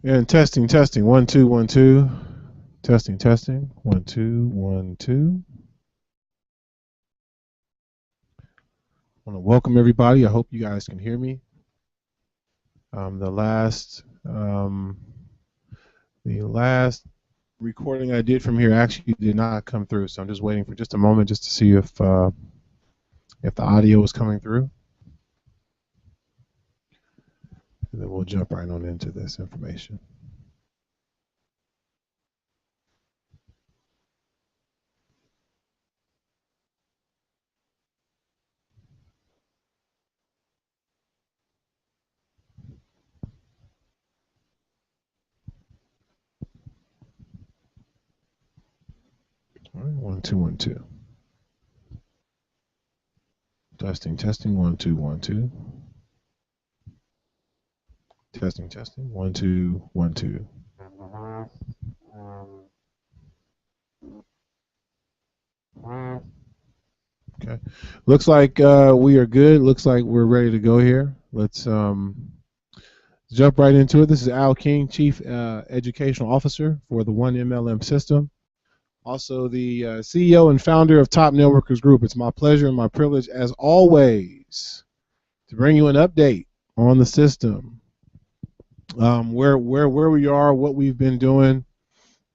And testing, testing, 1 2 1 2. Testing, testing, 1 2 1 2. I want to welcome everybody. I hope you guys can hear me. The last recording I did from here actually did not come through, so I'm just waiting for just a moment just to see if the audio is coming through, and then we'll jump right on into this information. All right, 1 2 1 2. Testing, testing, 1 2 1 2. Testing, testing, 1 2 1 2. Okay. Looks like we are good. Looks like we're ready to go here. Let's jump right into it. This is Al King, Chief Educational Officer for the 1MLM system. Also the CEO and founder of Top Networkers Group. It's my pleasure and my privilege, as always, to bring you an update on the system, where we are, what we've been doing.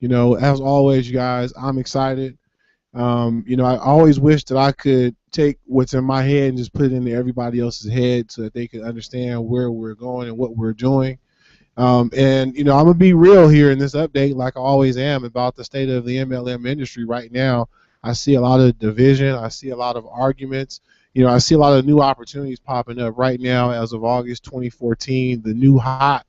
As always, you guys, I'm excited. I always wish that I could take what's in my head and just put it into everybody else's head so that they could understand where we're going and what we're doing. And I'm gonna be real here in this update, like I always am, about the state of the MLM industry right now. I see a lot of division. I see a lot of arguments. I see a lot of new opportunities popping up right now. As of August 2014, the new hot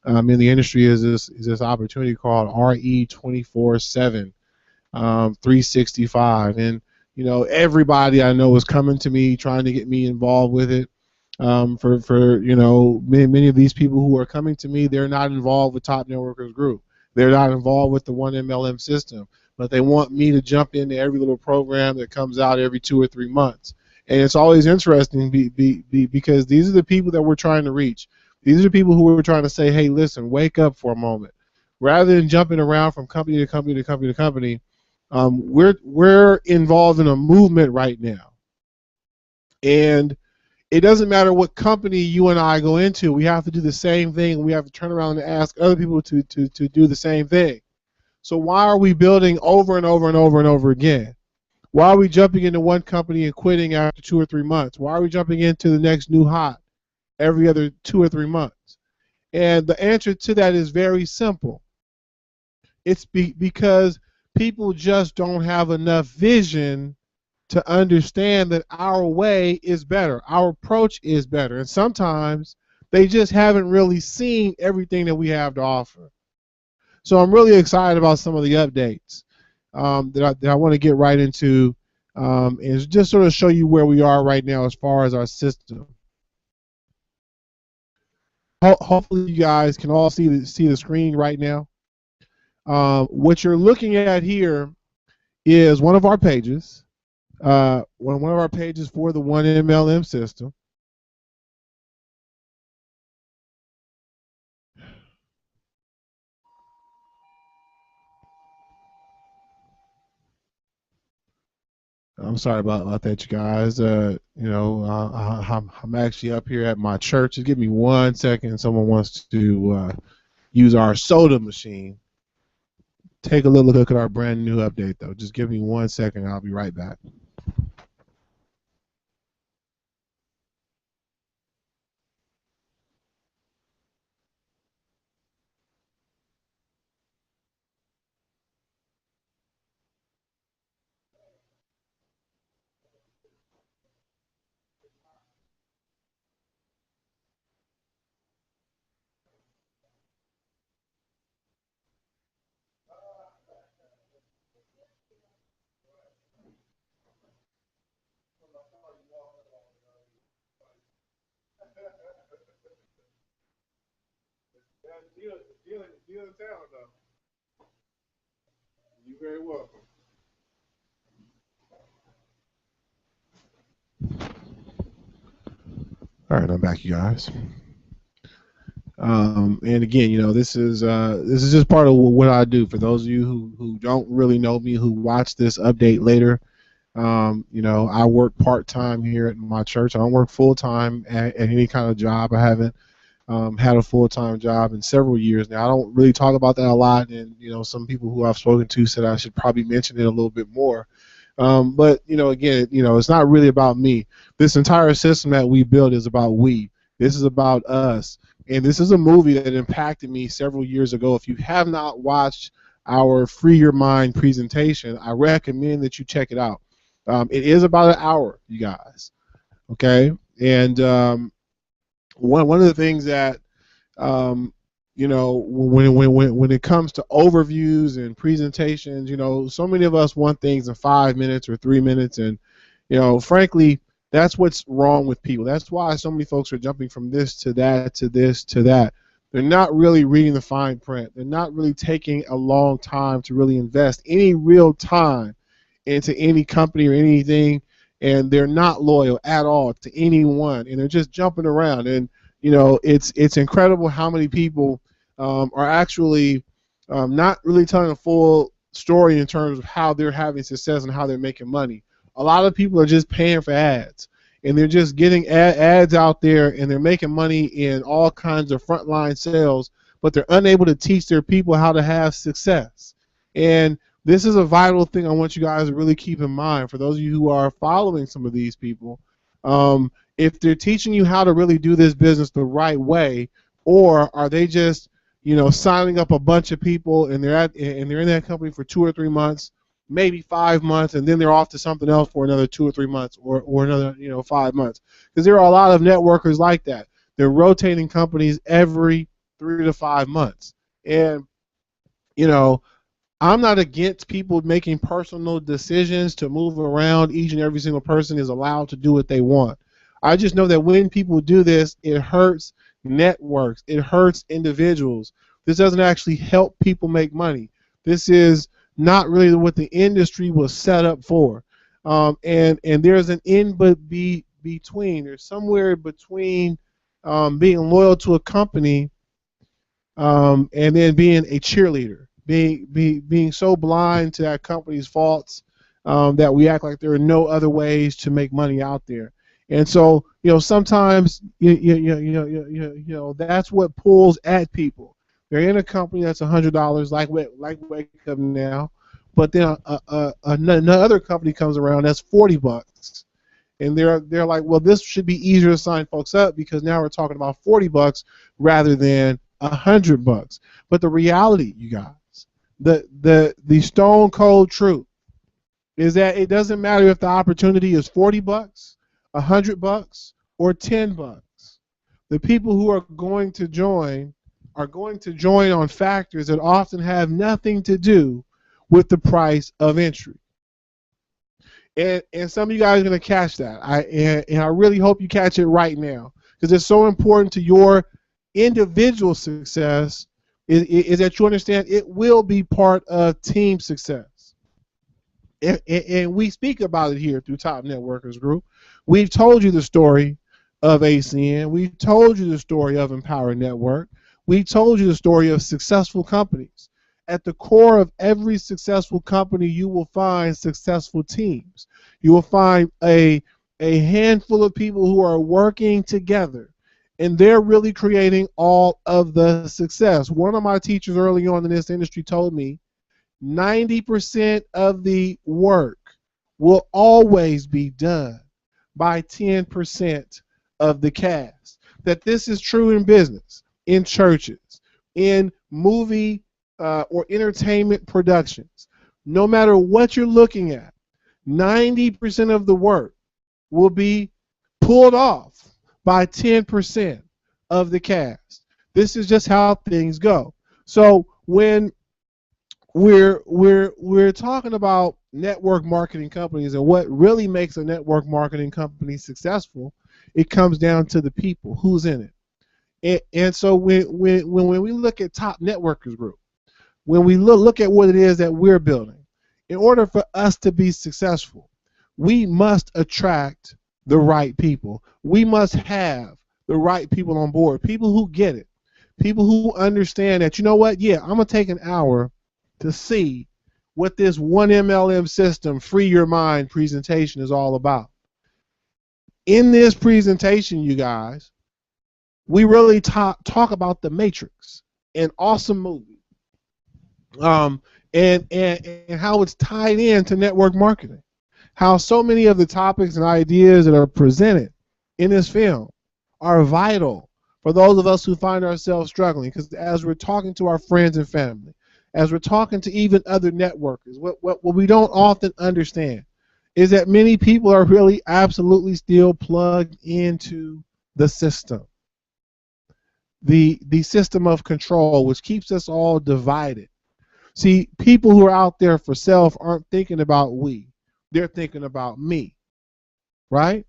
in the industry is this opportunity called RE 24/7. 365, and everybody I know is coming to me trying to get me involved with it. For many of these people who are coming to me, they're not involved with Top Networkers Group. They're not involved with the 1MLM system, but they want me to jump into every little program that comes out every 2 or 3 months. And it's always interesting because these are the people that we're trying to reach. These are the people who are trying to say, hey, listen, wake up for a moment. Rather than jumping around from company to company to company to company, we're involved in a movement right now, and it doesn't matter what company you and I go into. We have to do the same thing. We have to turn around and ask other people to do the same thing. So why are we building over and over and over and over again? Why are we jumping into one company and quitting after 2 or 3 months? Why are we jumping into the next new hot every other 2 or 3 months? And the answer to that is very simple. It's because people just don't have enough vision to understand that our way is better, our approach is better, and sometimes they just haven't really seen everything that we have to offer. So I'm really excited about some of the updates that I want to get right into, and just sort of show you where we are right now as far as our system. Hopefully you guys can all see the screen right now. What you're looking at here is one of our pages, one of our pages for the 1MLM system. I'm sorry about that, you guys. I'm actually up here at my church. Just give me 1 second. Someone wants to use our soda machine. Take a little look at our brand new update, though. Just give me 1 second. I'll be right back. Deal in town, though. You're very welcome. All right, I'm back, you guys. And again, this is just part of what I do. For those of you who don't really know me, who watch this update later, I work part-time here at my church. I don't work full-time at any kind of job. I haven't had a full-time job in several years now. I don't really talk about that a lot, and some people who I've spoken to said I should probably mention it a little bit more. But again, it's not really about me. This entire system that we built is about we. This is about us, and this is a movie that impacted me several years ago. If you have not watched our Free Your Mind presentation, I recommend that you check it out. It is about an hour, you guys. Okay, and one of the things that when it comes to overviews and presentations, so many of us want things in 5 minutes or 3 minutes, and frankly, that's what's wrong with people. That's why so many folks are jumping from this to that to this to that. They're not really reading the fine print. They're not really taking a long time to really invest any real time into any company or anything, and they're not loyal at all to anyone, and they're just jumping around. And it's incredible how many people are actually not really telling a full story in terms of how they're having success and how they're making money. A lot of people are just paying for ads, and they're just getting ads out there, and they're making money in all kinds of frontline sales, but they're unable to teach their people how to have success. And this is a vital thing I want you guys to really keep in mind. For those of you who are following some of these people, if they're teaching you how to really do this business the right way, or are they just signing up a bunch of people and they're in that company for 2 or 3 months, maybe 5 months, and then they're off to something else for another 2 or 3 months, or another 5 months, because there are a lot of networkers like that. They're rotating companies every 3 to 5 months, and I'm not against people making personal decisions to move around. Each and every single person is allowed to do what they want. I just know that when people do this, it hurts networks. It hurts individuals. This doesn't actually help people make money. This is not really what the industry was set up for. And there's an between. There's somewhere between being loyal to a company and then being a cheerleader. Being so blind to that company's faults that we act like there are no other ways to make money out there. And so, sometimes that's what pulls at people. They're in a company that's $100, like Wake Up Now, but then another company comes around that's $40, and they're like, well, this should be easier to sign folks up because now we're talking about $40 rather than $100. But the reality, you guys, the stone cold truth is that it doesn't matter if the opportunity is $40, $100, or $10. The people who are going to join on factors that often have nothing to do with the price of entry. And some of you guys are going to catch that. I really hope you catch it right now, because it's so important to your individual success is that you understand it will be part of team success. And we speak about it here through Top Networkers Group. We've told you the story of ACN. We've told you the story of Empower Network. We told you the story of successful companies. At the core of every successful company, you will find successful teams. You will find a handful of people who are working together, and they're really creating all of the success. One of my teachers early on in this industry told me 90% of the work will always be done by 10% of the cast. That this is true in business, in churches, in movie or entertainment productions. No matter what you're looking at, 90% of the work will be pulled off by 10% of the cast. This is just how things go. So when we're talking about network marketing companies and what really makes a network marketing company successful, it comes down to the people, who's in it. And so when we look at Top Networkers Group, when we look at what it is that we're building, in order for us to be successful, we must attract the right people. We must have the right people on board, people who get it, People who understand that, you know what, yeah, I'm going to take an hour to see what this 1MLM system, free your mind presentation is all about. In this presentation, you guys, we really talk about The Matrix, an awesome movie, and how it's tied into network marketing. How so many of the topics and ideas that are presented in this film are vital for those of us who find ourselves struggling. Because as we're talking to our friends and family, as we're talking to even other networkers, what we don't often understand is that many people are really absolutely still plugged into the system. The system of control, which keeps us all divided. See, people who are out there for self aren't thinking about we. They're thinking about me, right?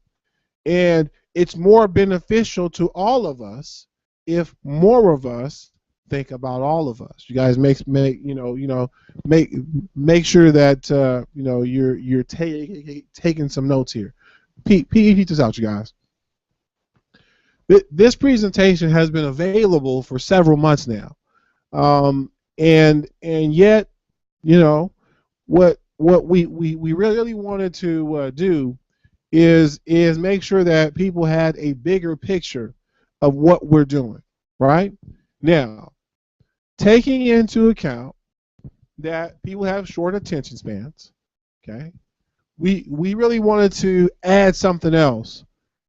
And it's more beneficial to all of us if more of us think about all of us. You guys make sure that you're taking some notes here. Pete, this out, you guys. This presentation has been available for several months now, and yet, what we really wanted to do is make sure that people had a bigger picture of what we're doing, right? Now, taking into account that people have short attention spans, okay, we really wanted to add something else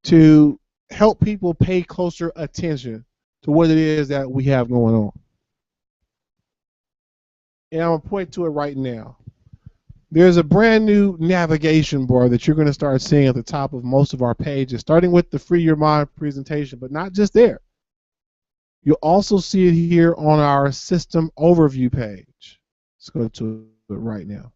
to help people pay closer attention to what it is that we have going on. And I'm going to point to it right now. There's a brand new navigation bar that you're going to start seeing at the top of most of our pages, starting with the Free Your Mind presentation, but not just there. You'll also see it here on our system overview page. Let's go to it right now.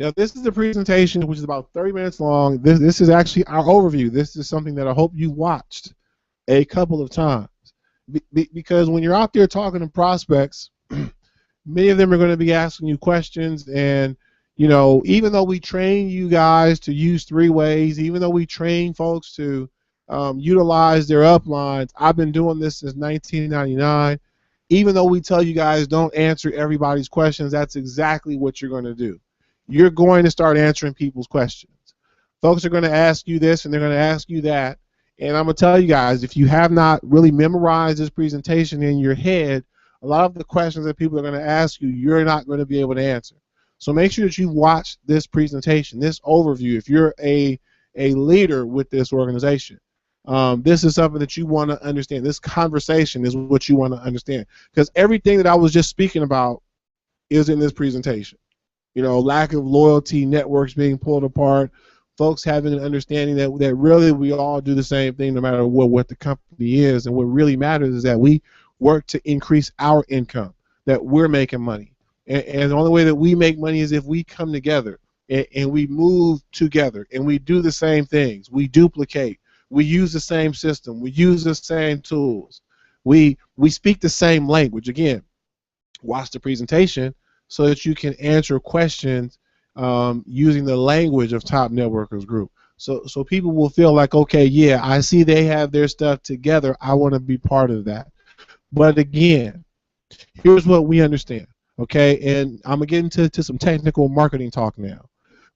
Now, this is the presentation, which is about 30 minutes long. This is actually our overview. This is something that I hope you watched a couple of times. Because when you're out there talking to prospects, many of them are going to be asking you questions, and even though we train you guys to use 3 ways, even though we train folks to utilize their uplines, I've been doing this since 1999. Even though we tell you guys don't answer everybody's questions, that's exactly what you're going to do. You're going to start answering people's questions. Folks are going to ask you this and they're going to ask you that, and I'm going to tell you guys, if you have not really memorized this presentation in your head, a lot of the questions that people are going to ask you, you're not going to be able to answer. So make sure that you watch this presentation, this overview, if you're a leader with this organization. This is something that you want to understand. This conversation is what you want to understand. Because everything that I was just speaking about is in this presentation. Lack of loyalty, networks being pulled apart, folks having an understanding that really we all do the same thing no matter what the company is. And what really matters is that we work to increase our income, that we're making money. And the only way that we make money is if we come together and we move together and we do the same things. We duplicate. We use the same system. We use the same tools. We speak the same language. Again, watch the presentation so that you can answer questions using the language of Top Networkers Group. So people will feel like, okay, yeah, I see they have their stuff together. I want to be part of that. But again, here's what we understand, okay? And I'm going to get into some technical marketing talk now.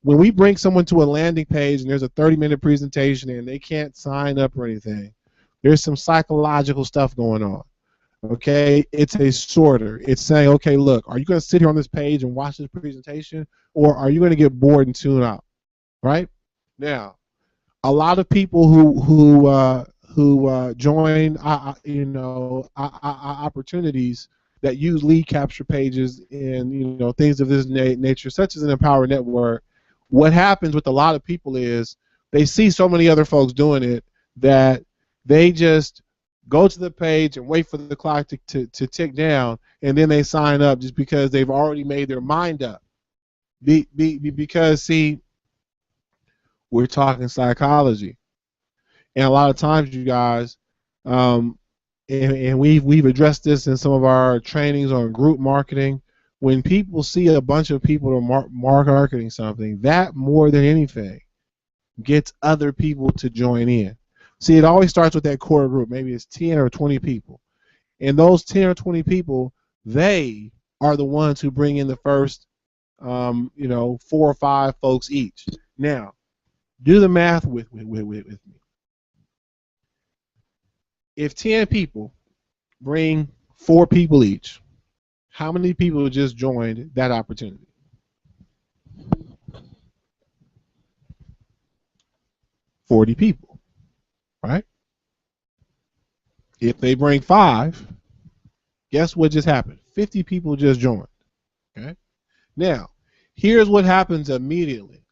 When we bring someone to a landing page and there's a 30-minute presentation and they can't sign up or anything, there's some psychological stuff going on, okay? It's a sorter. It's saying, okay, look, are you going to sit here on this page and watch this presentation, or are you going to get bored and tune out, right? Now, a lot of people who join opportunities that use lead capture pages and things of this nature, such as an Empower Network, what happens with a lot of people is they see so many other folks doing it that they just go to the page and wait for the clock to tick down, and then they sign up just because they've already made their mind up. Because, see, we're talking psychology. And a lot of times, you guys, and we've addressed this in some of our trainings on group marketing. When people see a bunch of people marketing something, that more than anything gets other people to join in. See, it always starts with that core group. Maybe it's 10 or 20 people. And those 10 or 20 people, they are the ones who bring in the first, 4 or 5 folks each. Now, do the math with me. If 10 people bring 4 people each, how many people just joined that opportunity? 40 people, right? If they bring 5, guess what just happened? 50 people just joined. Okay. Now, here's what happens immediately.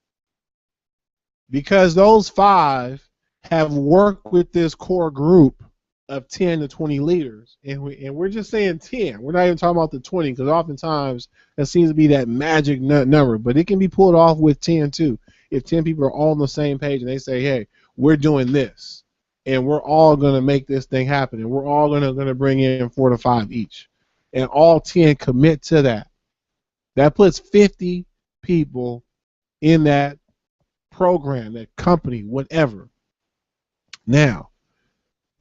Because those 5 have worked with this core group of 10 to 20 leaders, and we're just saying 10. We're not even talking about the 20, because oftentimes that seems to be that magic number, but it can be pulled off with 10 too. If 10 people are all on the same page and they say, hey, we're doing this, and we're all going to make this thing happen, and we're all going to bring in 4 to 5 each, and all 10 commit to that, that puts 50 people in that program, that company, whatever. Now,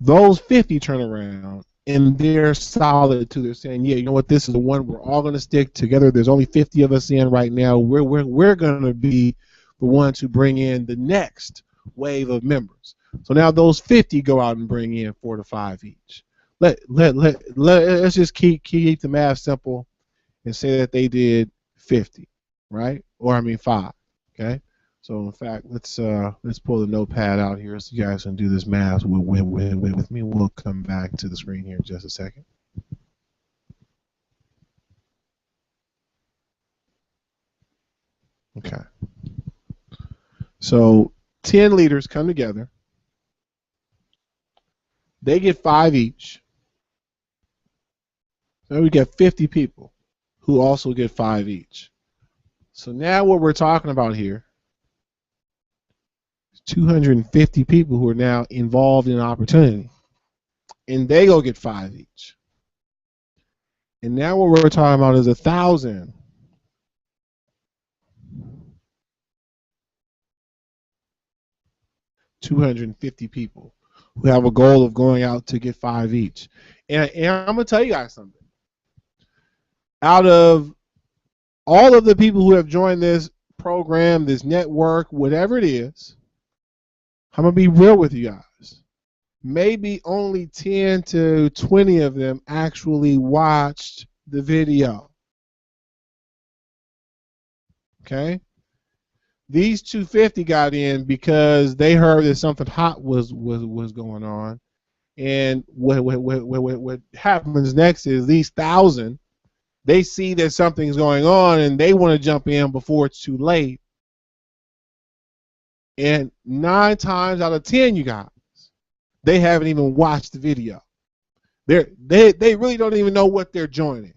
those 50 turn around and they're solid too. They're saying, yeah, you know what, this is the one we're all going to stick together. There's only 50 of us in right now. We're going to be the ones who bring in the next wave of members. So now those 50 go out and bring in 4 to 5 each. Let's just keep the math simple and say that they did 50, right? Or I mean 5. Okay. So in fact, let's pull the notepad out here so you guys can do this math with me. We'll come back to the screen here in just a second. Okay. So 10 leaders come together. They get 5 each. So we get 50 people who also get 5 each. So now what we're talking about here, 250 people who are now involved in an opportunity, and they go get 5 each. And now what we're talking about is 1,000. $250 people who have a goal of going out to get 5 each. And I'm going to tell you guys something. Out of all of the people who have joined this program, this network, whatever it is, I'm going to be real with you guys. Maybe only 10 to 20 of them actually watched the video. Okay? These 250 got in because they heard that something hot was going on. And what happens next is these 1,000, they see that something's going on and they want to jump in before it's too late. And 9 times out of 10, you guys, they haven't even watched the video. They really don't even know what they're joining.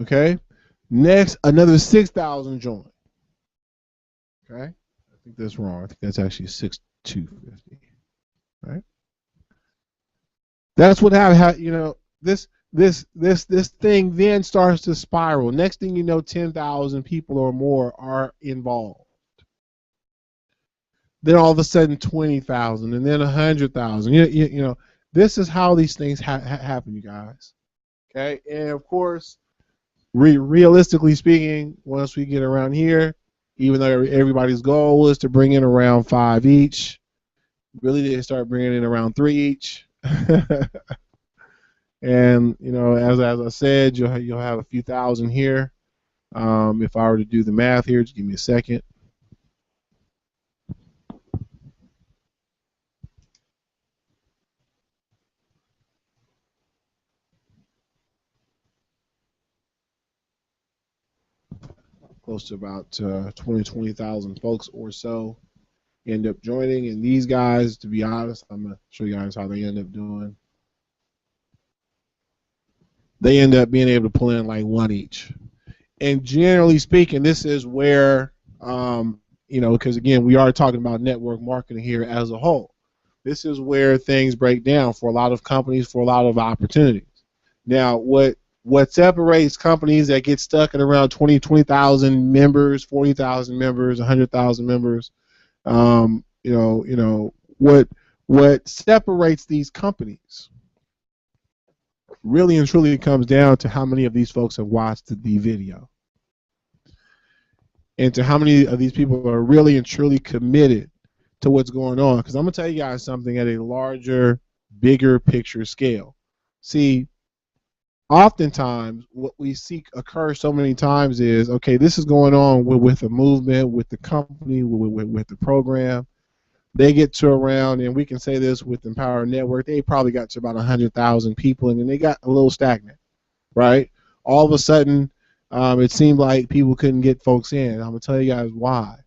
Okay? Next, another 6,000 join. Okay? I think that's wrong. I think that's actually 6,250. Right? That's what happened. You know, this thing then starts to spiral. Next thing you know, 10,000 people or more are involved. Then all of a sudden 20,000, and then 100,000. You know, this is how these things happen, you guys. Okay? And of course, realistically speaking, once we get around here, even though everybody's goal is to bring in around 5 each, really they start bringing in around 3 each. And you know, as I said, you'll have a few thousand here. If I were to do the math here, just give me a second. Close to about 20,000 folks or so end up joining. And these guys, to be honest, I'm going to show you guys how they end up doing. They end up being able to pull in like 1 each. And generally speaking, this is where, because again, we are talking about network marketing here as a whole. This is where things break down for a lot of companies, for a lot of opportunities. Now, what separates companies that get stuck at around 20,000 members, 40,000 members, 100,000 members, what separates these companies really and truly comes down to how many of these folks have watched the video, and to how many of these people are really and truly committed to what's going on. Because I'm going to tell you guys something at a larger, bigger picture scale. See, oftentimes what we see occur so many times is, okay, this is going on with a movement, with the company, with the program. They get to around, and we can say this with Empower Network, they probably got to about 100,000 people, and then they got a little stagnant, right? All of a sudden, it seemed like people couldn't get folks in. I'm going to tell you guys why.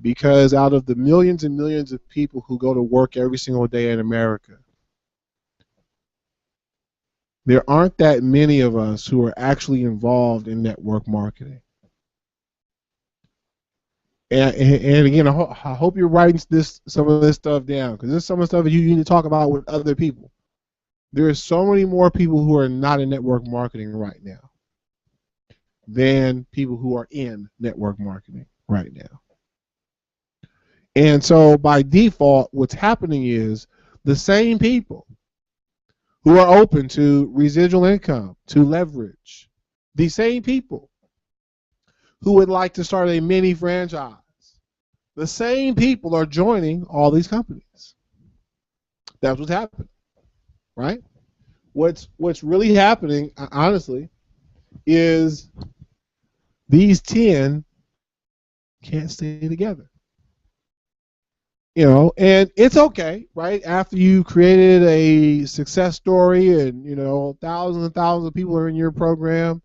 Because out of the millions and millions of people who go to work every single day in America, there aren't that many of us who are actually involved in network marketing. And again, I hope you're writing some of this stuff down, because this is some of the stuff that you need to talk about with other people. There are so many more people who are not in network marketing right now than people who are in network marketing right now. And so by default, what's happening is the same people who are open to residual income, to leverage, the same people who would like to start a mini franchise, the same people are joining all these companies. That's what's happening, right? What's really happening, honestly, is these 10 can't stay together. And it's okay, right? After you created a success story and, thousands and thousands of people are in your program,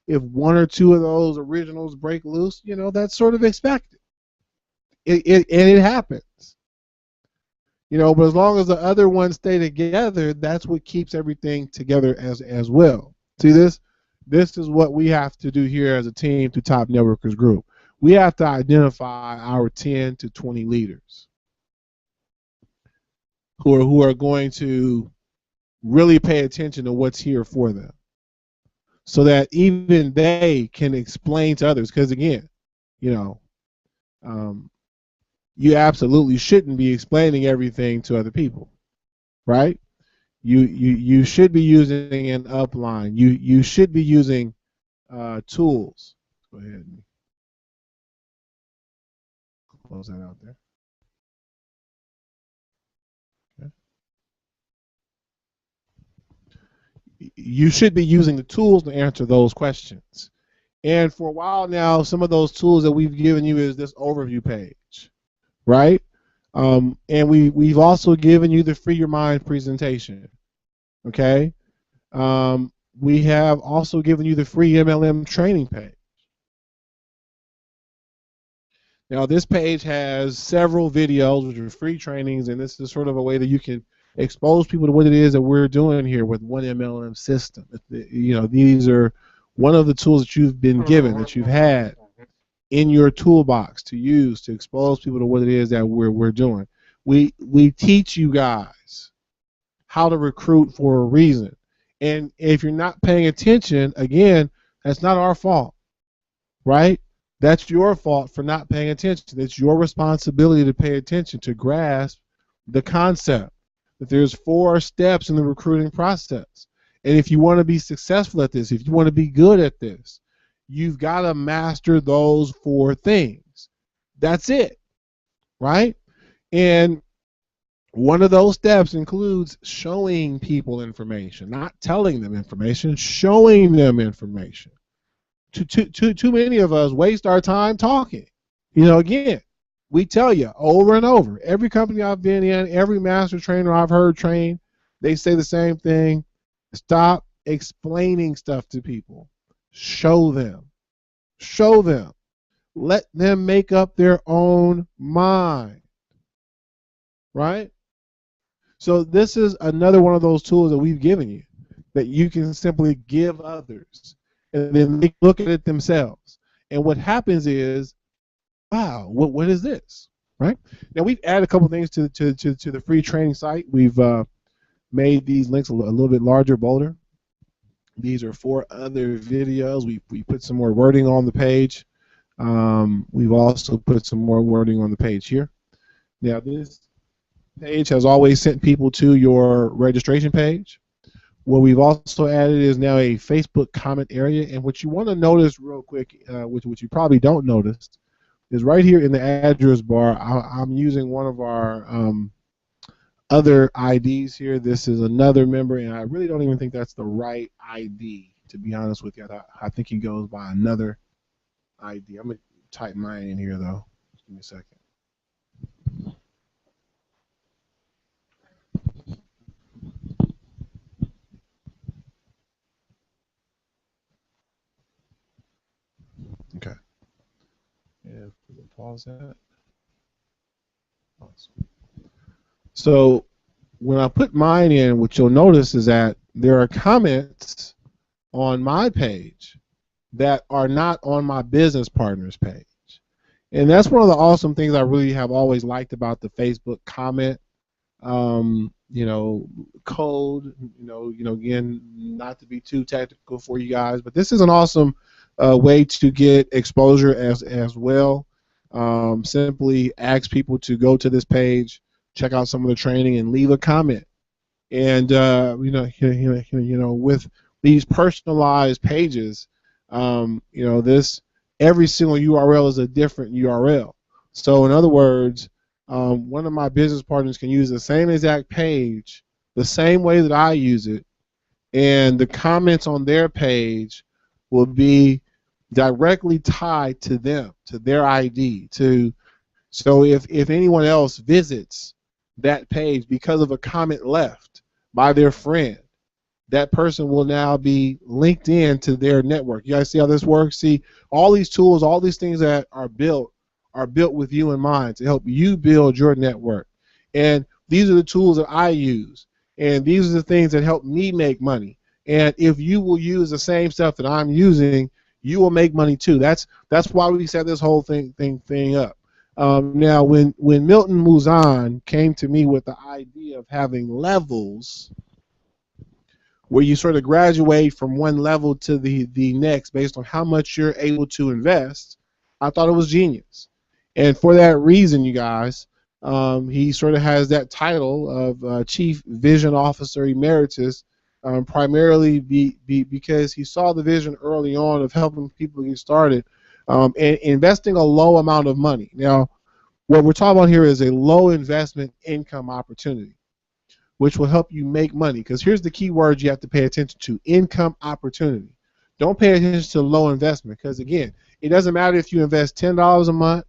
if one or two of those originals break loose, that's sort of expected. It happens. But as long as the other ones stay together, that's what keeps everything together as well. See, this is what we have to do here as a team through Top Networkers Group. We have to identify our 10 to 20 leaders who are going to really pay attention to what's here for them, so that even they can explain to others. Because again, you absolutely shouldn't be explaining everything to other people, right? You should be using an upline. You should be using tools. Go ahead and close that out there. You should be using the tools to answer those questions. And for a while now, some of those tools that we've given you is this overview page, right? And we've also given you the Free Your Mind presentation, okay? We have also given you the free MLM training page. Now, this page has several videos, which are free trainings, and this is sort of a way that you can expose people to what it is that we're doing here with 1mlm system. These are one of the tools that you've been given, that you've had in your toolbox to use to expose people to what it is that we're doing. We teach you guys how to recruit for a reason. And if you're not paying attention, again, that's not our fault, right? That's your fault for not paying attention. It's your responsibility to pay attention, to grasp the concept that there's 4 steps in the recruiting process. And if you want to be successful at this, if you want to be good at this, you've got to master those 4 things. That's it, right? And one of those steps includes showing people information, not telling them information, showing them information. Too many of us waste our time talking. Again, we tell you over and over, every company I've been in, every master trainer I've heard train, they say the same thing. Stop explaining stuff to people. Show them. Show them. Let them make up their own mind. Right? So this is another one of those tools that we've given you that you can simply give others. and then they look at it themselves. And what happens is, wow, what is this, right? Now we've added a couple things to the free training site. We've made these links a little bit larger, bolder. These are 4 other videos. We put some more wording on the page. We've also put some more wording on the page here. Now this page has always sent people to your registration page. What we've also added is now a Facebook comment area, and what you want to notice real quick, which you probably don't notice, is right here in the address bar. I'm using one of our other IDs here. This is another member, and I really don't even think that's the right ID, to be honest with you. I think he goes by another ID. I'm going to type mine in here, though. Give me a second. Okay. And we'll pause that. Awesome. So when I put mine in, what you'll notice is that there are comments on my page that are not on my business partner's page. And that's one of the awesome things I really have always liked about the Facebook comment, code, again, not to be too technical for you guys, but this is an awesome way to get exposure as well. Simply ask people to go to this page, check out some of the training, and leave a comment. And with these personalized pages, this every single URL is a different URL. So in other words, one of my business partners can use the same exact page, the same way that I use it, and the comments on their page will be directly tied to them, to their ID. So if anyone else visits that page because of a comment left by their friend, that person will now be linked in to their network. You guys see how this works? See, all these tools, all these things that are built with you in mind to help you build your network. And these are the tools that I use. And these are the things that help me make money. And if you will use the same stuff that I'm using, you will make money too. That's why we set this whole thing up. Now, when Milton Muzan came to me with the idea of having levels, where you sort of graduate from one level to the next based on how much you're able to invest, I thought it was genius. And for that reason, you guys, he sort of has that title of Chief Vision Officer Emeritus, primarily because he saw the vision early on of helping people get started and investing a low amount of money. Now, what we're talking about here is a low investment income opportunity, which will help you make money. Because here's the key word you have to pay attention to: income opportunity. Don't pay attention to low investment, because again, it doesn't matter if you invest $10 a month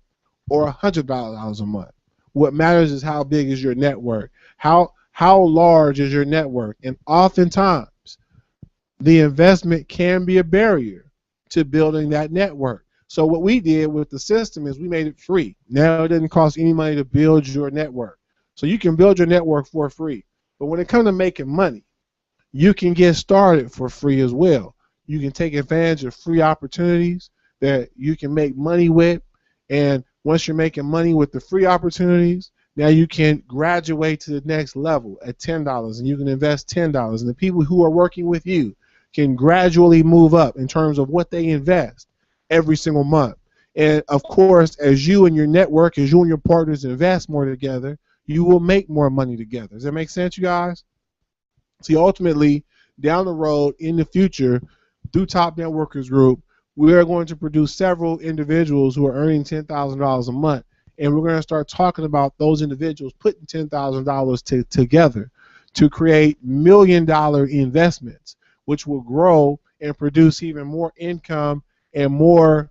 or $100 a month. What matters is how big is your network, how large is your network, and oftentimes the investment can be a barrier to building that network. So what we did with the system is we made it free. Now it doesn't cost any money to build your network. So you can build your network for free. But when it comes to making money, you can get started for free as well. You can take advantage of free opportunities that you can make money with. And once you're making money with the free opportunities, now you can graduate to the next level at $10, and you can invest $10. And the people who are working with you can gradually move up in terms of what they invest every single month. And of course, as you and your network, as you and your partners invest more together, you will make more money together. Does that make sense, you guys? See, ultimately, down the road, in the future, through Top Networkers Group, we are going to produce several individuals who are earning $10,000 a month, and we're going to start talking about those individuals putting $10,000 together to create million-dollar investments, which will grow and produce even more income and more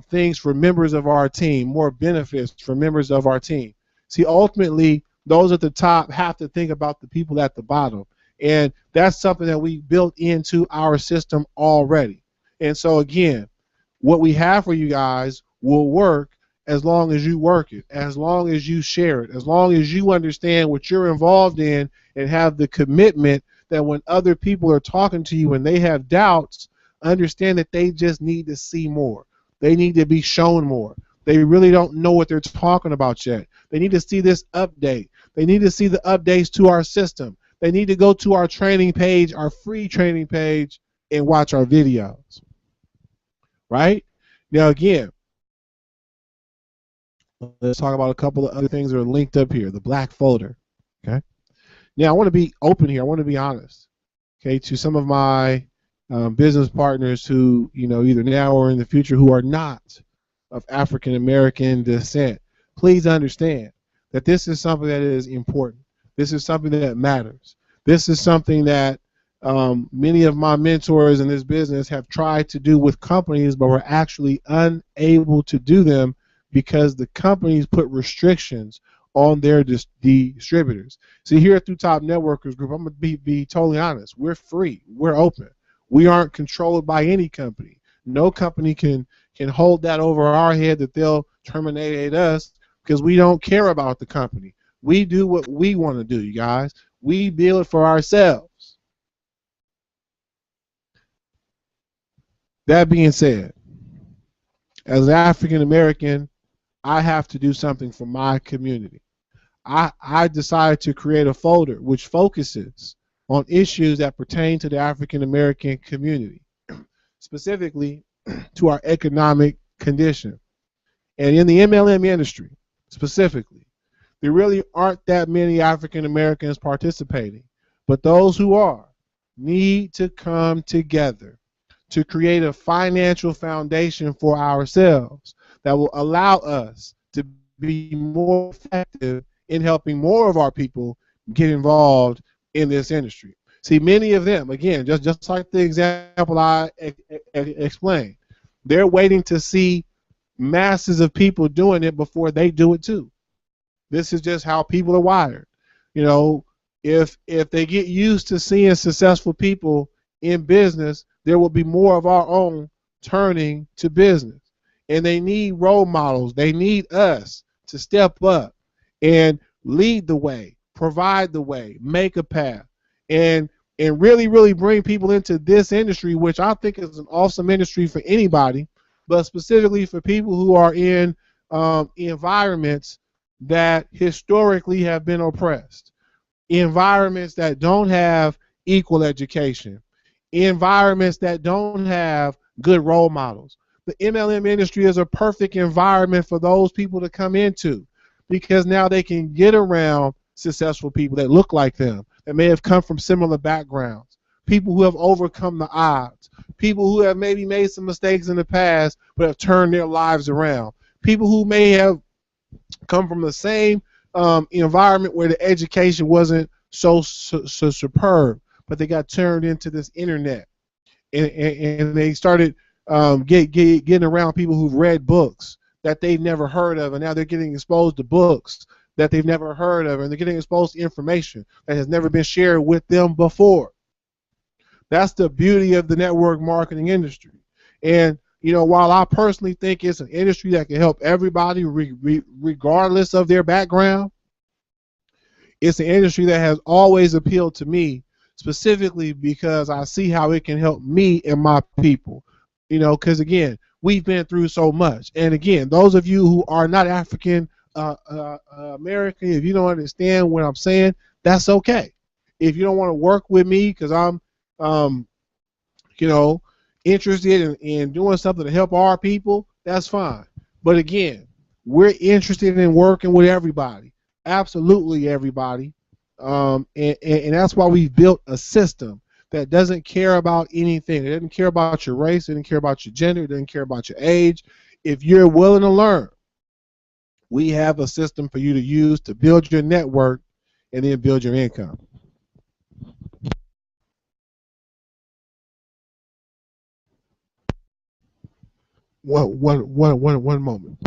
things for members of our team, more benefits for members of our team. See, ultimately, those at the top have to think about the people at the bottom. And that's something that we built into our system already. And so, again, what we have for you guys will work as long as you work it, as long as you share it, as long as you understand what you're involved in and have the commitment that when other people are talking to you and they have doubts understand that they just need to see more. They need to be shown more. They really don't know what they're talking about yet. They need to see this update. They need to see the updates to our system. They need to go to our training page, our free training page, and watch our videos. Right? Now, again, let's talk about a couple of other things that are linked up here. The black folder. Okay. Now, I want to be open here. I want to be honest. Okay, to some of my business partners who, either now or in the future, who are not of African American descent. Please understand that this is something that is important. This is something that matters. This is something that many of my mentors in this business have tried to do with companies, but were actually unable to do them because the companies put restrictions on their distributors. See, here at Through Top Networkers Group, I'm going to be totally honest. We're free. We're open. We aren't controlled by any company. No company can hold that over our head that they'll terminate us, because we don't care about the company. We do what we want to do, you guys. We build for ourselves. That being said, as an African American, I have to do something for my community. I decided to create a folder which focuses on issues that pertain to the African American community, specifically to our economic condition. And in the MLM industry, specifically, there really aren't that many African Americans participating, but those who are need to come together to create a financial foundation for ourselves that will allow us to be more effective in helping more of our people get involved in this industry. See, many of them, again, just like the example I explained, they're waiting to see masses of people doing it before they do it too. This is just how people are wired. You know, if they get used to seeing successful people in business, there will be more of our own turning to business. And they need role models. They need us to step up and lead the way, provide the way, make a path, and really, really bring people into this industry, which I think is an awesome industry for anybody, but specifically for people who are in environments that historically have been oppressed, environments that don't have equal education, environments that don't have good role models. The MLM industry is a perfect environment for those people to come into, because now they can get around successful people that look like them, that may have come from similar backgrounds, people who have overcome the odds, people who have maybe made some mistakes in the past but have turned their lives around, people who may have come from the same environment where the education wasn't so superb, but they got turned into this internet, and they started getting around people who've read books that they've never heard of, and now they're getting exposed to books that they've never heard of, and they're getting exposed to information that has never been shared with them before. That's the beauty of the network marketing industry. And while I personally think it's an industry that can help everybody regardless of their background, it's an industry that has always appealed to me, specifically because I see how it can help me and my people. Because again, we've been through so much. And again, those of you who are not African American, if you don't understand what I'm saying, that's okay. If you don't want to work with me because I'm interested in doing something to help our people, that's fine. But again, we're interested in working with everybody, absolutely everybody, and that's why we've built a system that doesn't care about anything. It doesn't care about your race, it doesn't care about your gender, it doesn't care about your age. If you're willing to learn, we have a system for you to use to build your network and then build your income. One moment.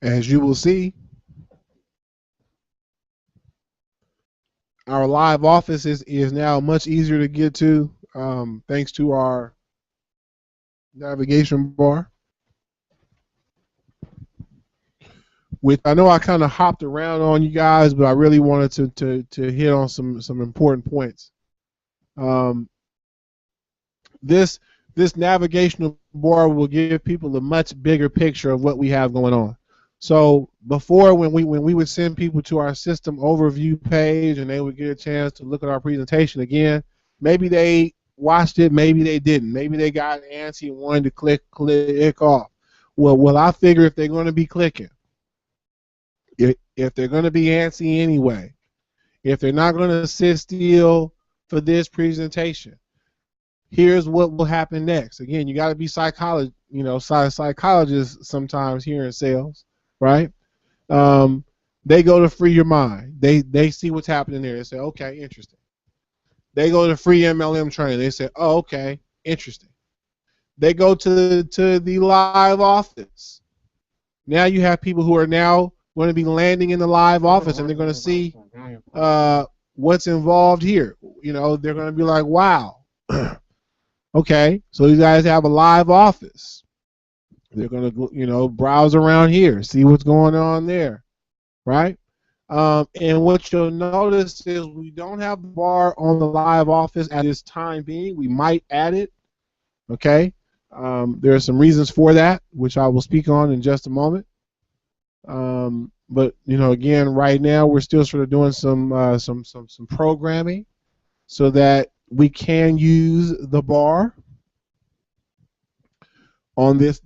As you will see, our live office is now much easier to get to, thanks to our navigation bar, which I know I kind of hopped around on you guys, but I really wanted to hit on some important points. This navigational bar will give people a much bigger picture of what we have going on. So before, when we would send people to our system overview page and they would get a chance to look at our presentation again, maybe they watched it, maybe they didn't, maybe they got antsy and wanted to click off. Well, I figure if they're going to be clicking, if they're going to be antsy anyway, if they're not going to sit still for this presentation, here's what will happen next. Again, you got to be psychologists sometimes here in sales, right? They go to free your mind. They see what's happening there. They say, okay, interesting. They go to free MLM training. They say, oh, okay, interesting. They go to the live office. Now you have people who are now going to be landing in the live office, and they're going to see what's involved here. You know, they're going to be like, wow. Okay, so you guys have a live office. They're going to, browse around here, see what's going on there, right? And what you'll notice is we don't have the bar on the live office at this time being. We might add it, okay? There are some reasons for that, which I will speak on in just a moment. But again, right now we're still sort of doing some programming so that we can use the bar on this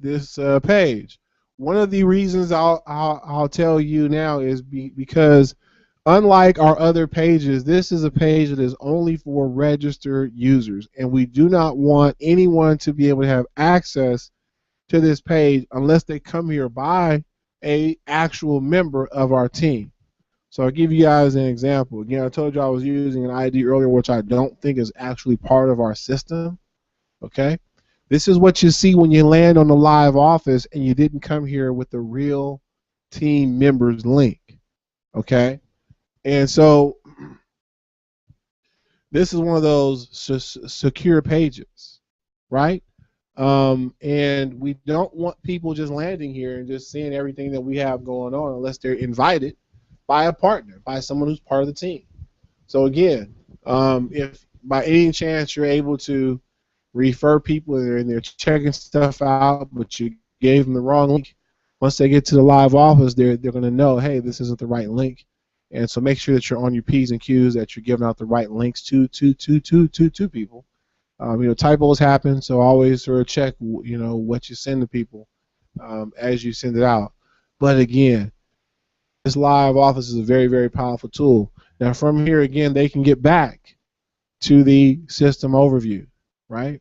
page. One of the reasons I'll tell you now is because unlike our other pages, this is a page that is only for registered users, and we do not want anyone to be able to have access to this page unless they come here by a actual member of our team. So I'll give you guys an example. Again, I told you I was using an ID earlier, which I don't think is actually part of our system. Okay? This is what you see when you land on the live office and you didn't come here with the real team members link. Okay? And so this is one of those secure pages, right? And we don't want people just landing here and just seeing everything that we have going on unless they're invited by a partner, by someone who's part of the team. So again, if by any chance you're able to refer people and they're checking stuff out, but you gave them the wrong link, once they get to the live office, they're going to know, hey, this isn't the right link. And so make sure that you're on your P's and Q's, that you're giving out the right links to people. Typos happen, so always sort of check, what you send to people as you send it out. But again, this live office is a very, very powerful tool. Now from here, again, they can get back to the system overview, right?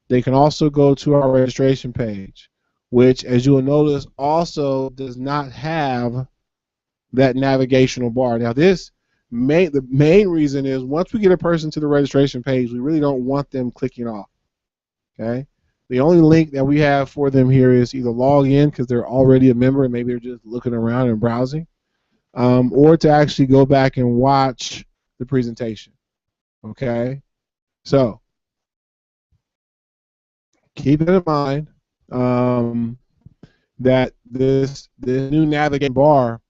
They can also go to our registration page, which, as you will notice, also does not have that navigational bar. Now the main reason is once we get a person to the registration page, we really don't want them clicking off, okay? The only link that we have for them here is either log in because they're already a member and maybe they're just looking around and browsing, or to actually go back and watch the presentation, okay? So keep it in mind that this new navigation bar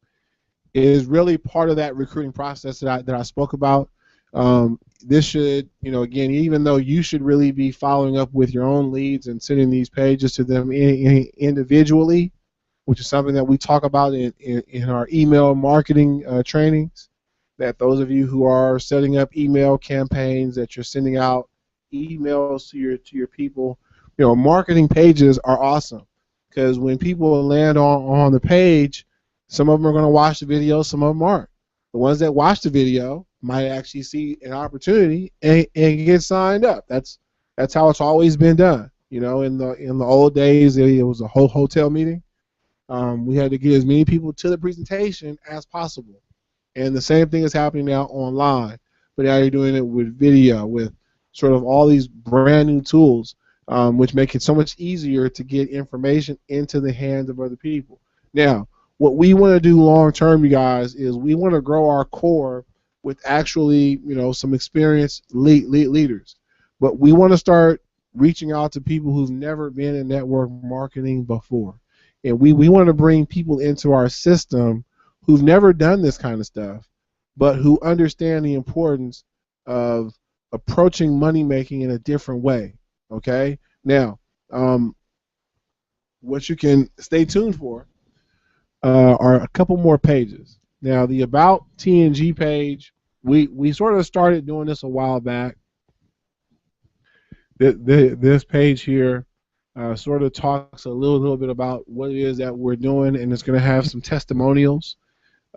is really part of that recruiting process that I spoke about. This should, again, even though you should really be following up with your own leads and sending these pages to them individually, which is something that we talk about in our email marketing trainings, that those of you who are setting up email campaigns, that you're sending out emails to your people, marketing pages are awesome because when people land on the page, some of them are going to watch the video, some of them aren't. The ones that watch the video might actually see an opportunity and get signed up. That's how it's always been done. In the old days, it was a whole hotel meeting. We had to get as many people to the presentation as possible. And the same thing is happening now online. But now you're doing it with video, with sort of all these brand new tools, which make it so much easier to get information into the hands of other people. Now, what we want to do long term, you guys, is we want to grow our core with actually, some experienced leaders. But we want to start reaching out to people who've never been in network marketing before. And we want to bring people into our system who've never done this kind of stuff, but who understand the importance of approaching money making in a different way. Okay? Now, what you can stay tuned for are a couple more pages. Now, the About TNG page, we sort of started doing this a while back. This page here sort of talks a little bit about what it is that we're doing, and it's going to have some testimonials.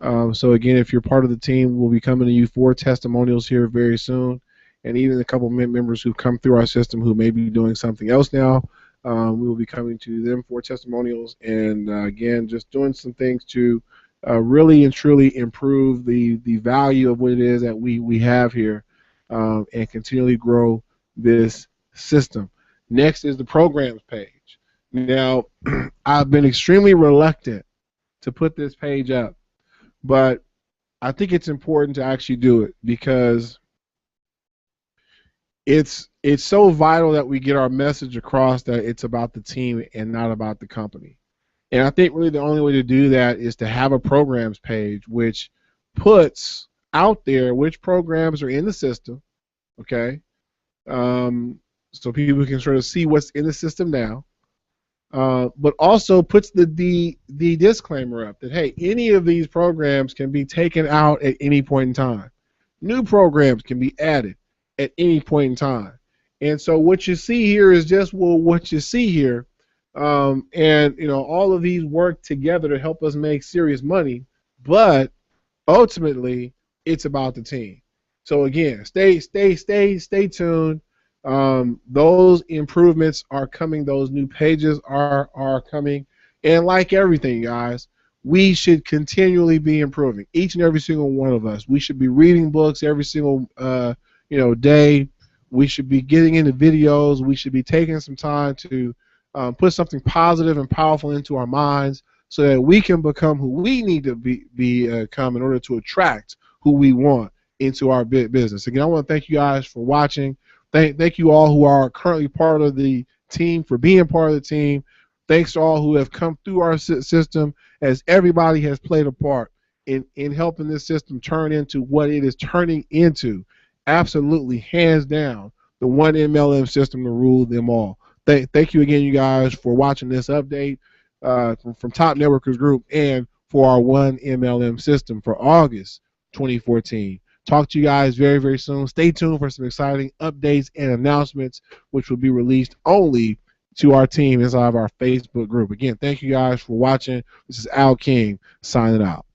So again, if you're part of the team, we'll be coming to you for testimonials here very soon, and even a couple members who've come through our system who may be doing something else now. We will be coming to them for testimonials, and again, just doing some things to really and truly improve the value of what it is that we have here, and continually grow this system. Next is the programs page. Now, I've been extremely reluctant to put this page up, but I think it's important to actually do it because it's so vital that we get our message across that it's about the team and not about the company. And I think really the only way to do that is to have a programs page which puts out there which programs are in the system, okay? So people can sort of see what's in the system now, but also puts the disclaimer up that, hey, any of these programs can be taken out at any point in time. New programs can be added at any point in time. And so what you see here is just what you see here. And all of these work together to help us make serious money, but ultimately it's about the team. So again, stay tuned. Those improvements are coming. Those new pages are coming. And like everything, guys, we should continually be improving. Each and every single one of us. We should be reading books every single day. We should be getting into videos. We should be taking some time to put something positive and powerful into our minds so that we can become who we need to become in order to attract who we want into our business. Again, I want to thank you guys for watching. Thank you all who are currently part of the team for being part of the team. Thanks to all who have come through our system, as everybody has played a part in helping this system turn into what it is turning into. Absolutely, hands down, the 1MLM system to rule them all. Thank you again, you guys, for watching this update from Top Networkers Group and for our 1MLM system for August 2014. Talk to you guys very, very soon. Stay tuned for some exciting updates and announcements, which will be released only to our team inside of our Facebook group. Again, thank you guys for watching. This is Al King signing out.